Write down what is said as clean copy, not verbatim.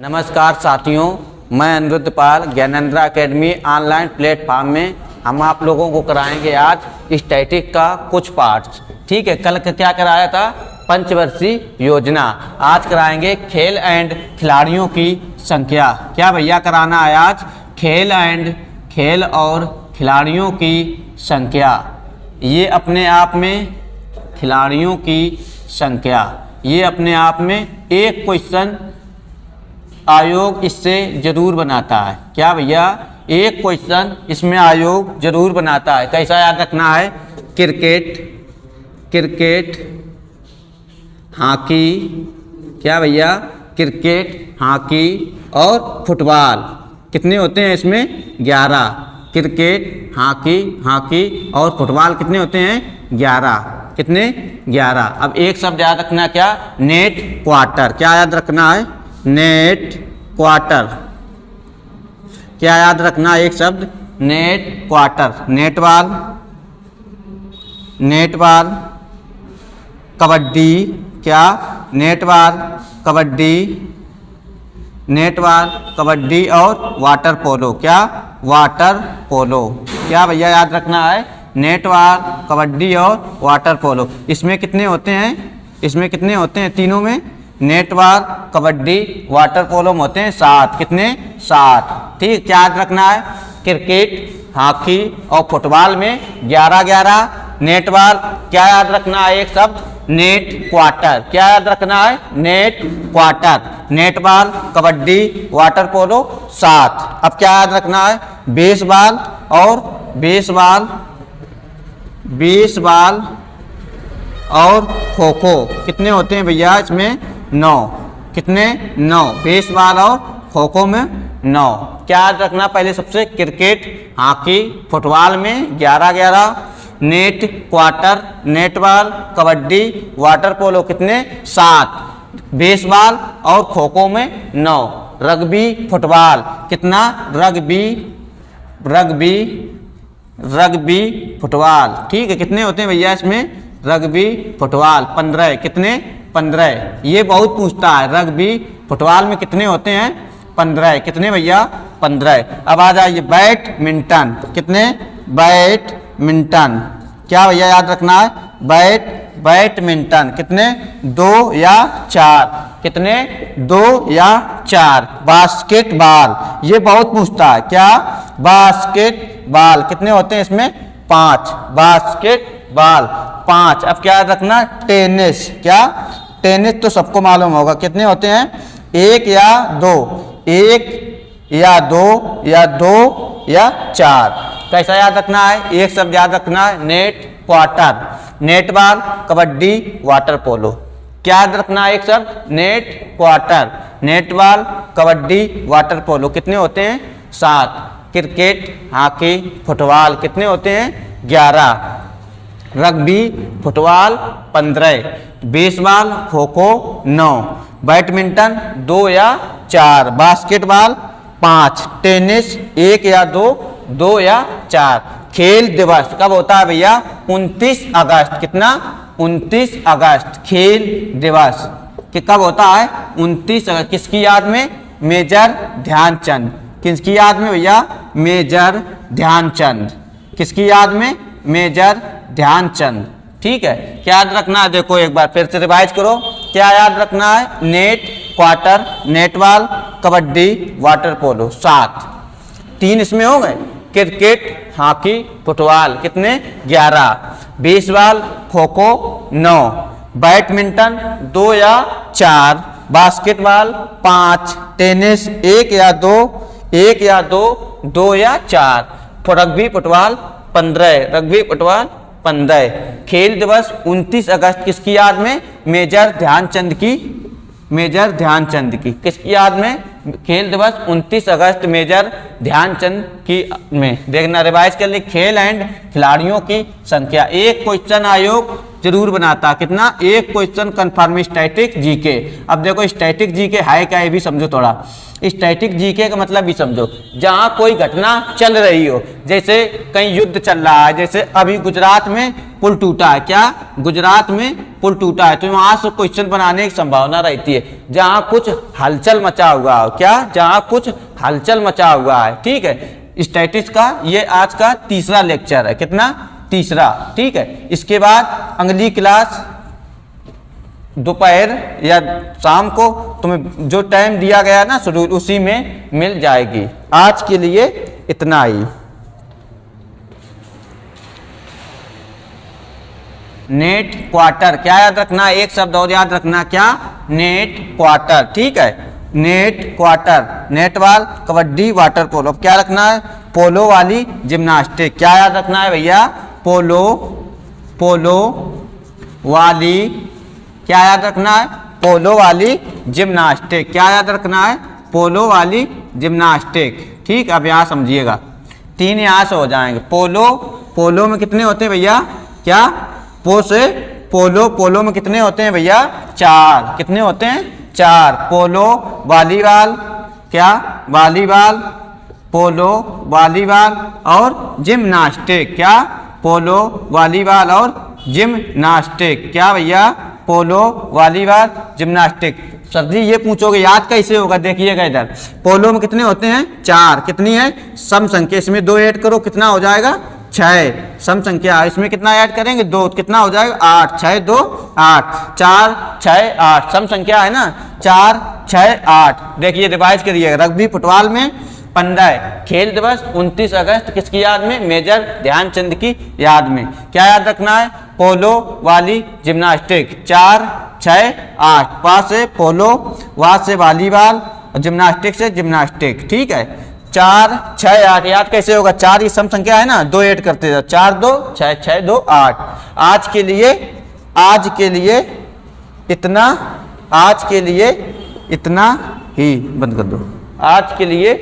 नमस्कार साथियों, मैं अनिरुद्ध पाल ज्ञानेंद्र एकेडमी ऑनलाइन प्लेटफॉर्म में हम आप लोगों को कराएंगे आज स्टैटिक का कुछ पार्ट्स। ठीक है, कल क्या कराया था? पंचवर्षीय योजना। आज कराएंगे खेल एंड खिलाड़ियों की संख्या। क्या भैया कराना है आज? खेल और खिलाड़ियों की संख्या। ये अपने आप में खिलाड़ियों की संख्या, ये अपने आप में एक क्वेश्चन आयोग इससे जरूर बनाता है। क्या भैया? एक क्वेश्चन इसमें आयोग जरूर बनाता है। कैसा याद रखना है? Cricket, hockey. क्या भैया? क्रिकेट, हॉकी और फुटबॉल। कितने होते हैं इसमें? 11। क्रिकेट, हॉकी और फुटबॉल कितने होते हैं? 11। कितने? 11। अब एक शब्द याद रखना, क्या? Net quarter. क्या याद रखना है? Net quarter. क्या याद रखना? एक शब्द नेट क्वार्टर। नेटबॉल, कबड्डी। क्या? नेटबॉल, कबड्डी और वाटर पोलो। क्या? Water polo. क्या भैया याद रखना है? नेटबॉल, कबड्डी और वाटर पोलो। इसमें कितने होते हैं? तीनों में नेटबॉल, कबड्डी, वाटर पोलो में होते हैं 7। कितने? 7। ठीक, क्या याद रखना है? क्रिकेट, हॉकी और फुटबॉल में 11-11। नेटबॉल, क्या याद रखना है? एक शब्द नेट क्वार्टर। क्या याद रखना है? Net quarter. Netball, kabaddi, water polo 7। अब क्या याद रखना है? बेसबॉल और खो खो। कितने होते हैं भैया इसमें? 9। कितने? 9। बेसबॉल और खो खो में 9। क्या याद रखना? पहले सबसे क्रिकेट, हॉकी, फुटबॉल में 11-11। Net quarter, netball, kabaddi, water polo कितने? 7। बेसबॉल और खो खो में 9। रग्बी, फुटबॉल कितना? Rugby football. ठीक है, कितने होते हैं भैया इसमें? Rugby football 15। कितने? 15। ये बहुत पूछता है, रग्बी फुटबॉल में कितने होते हैं? 15। कितने भैया? 15। अब आ जाइए बैडमिंटन। कितने? बैडमिंटन। क्या भैया याद रखना है? बैडमिंटन कितने? 2 या 4। कितने? 2 या 4। बास्केटबॉल, ये बहुत पूछता है। क्या? बास्केटबॉल कितने होते हैं इसमें? 5। बास्केटबॉल 5। अब क्या याद रखना? टेनिस। क्या? टेनिस तो सबको मालूम होगा। कितने होते हैं? 1 या 2। 1 या 2 या 4। कैसा याद रखना है? एक शब्द याद रखना है, net quarter. Netball, kabaddi, water polo. क्या याद रखना है? एक शब्द net quarter. Netball, kabaddi, water polo कितने होते हैं? 7। क्रिकेट, हॉकी, फुटबॉल कितने होते हैं? 11। Rugby football 15। Baseball kho kho 9। Badminton 2 या 4। बास्केटबॉल 5। टेनिस 1 या 2 या 4। खेल दिवस कब होता है भैया? 29 अगस्त। कितना? 29 अगस्त खेल दिवस कि कब होता है? 29 अगस्त। किसकी याद में? मेजर ध्यानचंद। किसकी याद में भैया? मेजर ध्यानचंद। किसकी याद में? मेजर ध्यानचंद। ठीक है, क्या याद रखना है? देखो एक बार फिर से रिवाइज करो। क्या याद रखना है? Net quarter, netball, kabaddi, water polo 7। 3 इसमें हो गए। क्रिकेट, हॉकी, फुटबॉल कितने? 11। बेसबॉल खो खो 9। बैडमिंटन 2 या 4। बास्केटबॉल 5। टेनिस 1 या 2 या 4। Rugby football 15। 15। खेल दिवस 29 अगस्त किसकी याद में? मेजर ध्यानचंद की। किसकी याद में? खेल दिवस 29 अगस्त मेजर ध्यानचंद की में। देखना, रिवाइज कर ले। खेल एंड खिलाड़ियों की संख्या। एक क्वेश्चन आयोग जरूर बनाता। कितना? एक क्वेश्चन कन्फर्म स्टैटिक जीके। अब देखो स्टैटिक जीके है क्या, ये भी समझो थोड़ा। स्टैटिक जीके का मतलब भी समझो, जहां कोई घटना चल रही हो, जैसे कहीं युद्ध चल रहा है, जैसे अभी गुजरात में पुल टूटा है। क्या? गुजरात में पुल टूटा है, तो वहां से क्वेश्चन बनाने की संभावना रहती है जहां कुछ हलचल मचा हुआ हो। क्या? जहां कुछ हलचल मचा हुआ है। ठीक है, स्टैटिक्स का ये आज का तीसरा लेक्चर है। कितना? तीसरा। ठीक है, इसके बाद अगली क्लास दोपहर या शाम को तुम्हें जो टाइम दिया गया ना शेड्यूल, उसी में मिल जाएगी। आज के लिए इतना ही। नेट क्वार्टर क्या याद रखना? एक शब्द और याद रखना। क्या? Net quarter. ठीक है, net quarter, netball, kabaddi, water polo. अब क्या रखना है? पोलो वाली जिम्नास्टिक। क्या याद रखना है भैया? पोलो, पोलो वाली, क्या याद रखना है? पोलो वाली जिम्नास्टिक। क्या याद रखना है? पोलो वाली जिम्नास्टिक। ठीक, अब यहाँ समझिएगा, 3 यहाँ से हो जाएंगे। पोलो, पोलो में कितने होते हैं भैया? क्या? पो से पोलो, पोलो में कितने होते हैं भैया? 4। कितने होते हैं? 4। पोलो, वॉलीबॉल, क्या? वॉलीबॉल, पोलो, वॉलीबॉल और जिम्नास्टिक। क्या? पोलो, वॉलीबॉल और जिम्नास्टिक। क्या भैया? पोलो, वॉलीबॉल, जिम्नास्टिक। सर जी ये पूछोगे याद कैसे होगा? देखिएगा इधर, पोलो में कितने होते हैं? 4। कितनी है? सम संख्या, इसमें 2 ऐड करो, कितना हो जाएगा? 6। सम संख्या, इसमें कितना ऐड करेंगे? 2, कितना हो जाएगा? 8। 6 2 8, 4 6 8, सम संख्या है ना, 4 6 8। देखिए रिवाइज करिएगा। रग्बी फुटबॉल में 15, खेल दिवस 29 अगस्त किसकी याद में? मेजर ध्यानचंद की याद में। क्या याद रखना है? पोलो वाली जिम्नास्टिक। 4 6 8, वहाँ से पोलो, वहाँ से वॉलीबॉल और जिम्नास्टिक से जिम्नास्टिक। ठीक है, 4 6 8 याद कैसे होगा? 4 ये सम संख्या है ना, 2 ऐड करते जाओ, 4 2 6 6 2 8। आज के लिए इतना, आज के लिए इतना ही। बंद कर दो। आज के लिए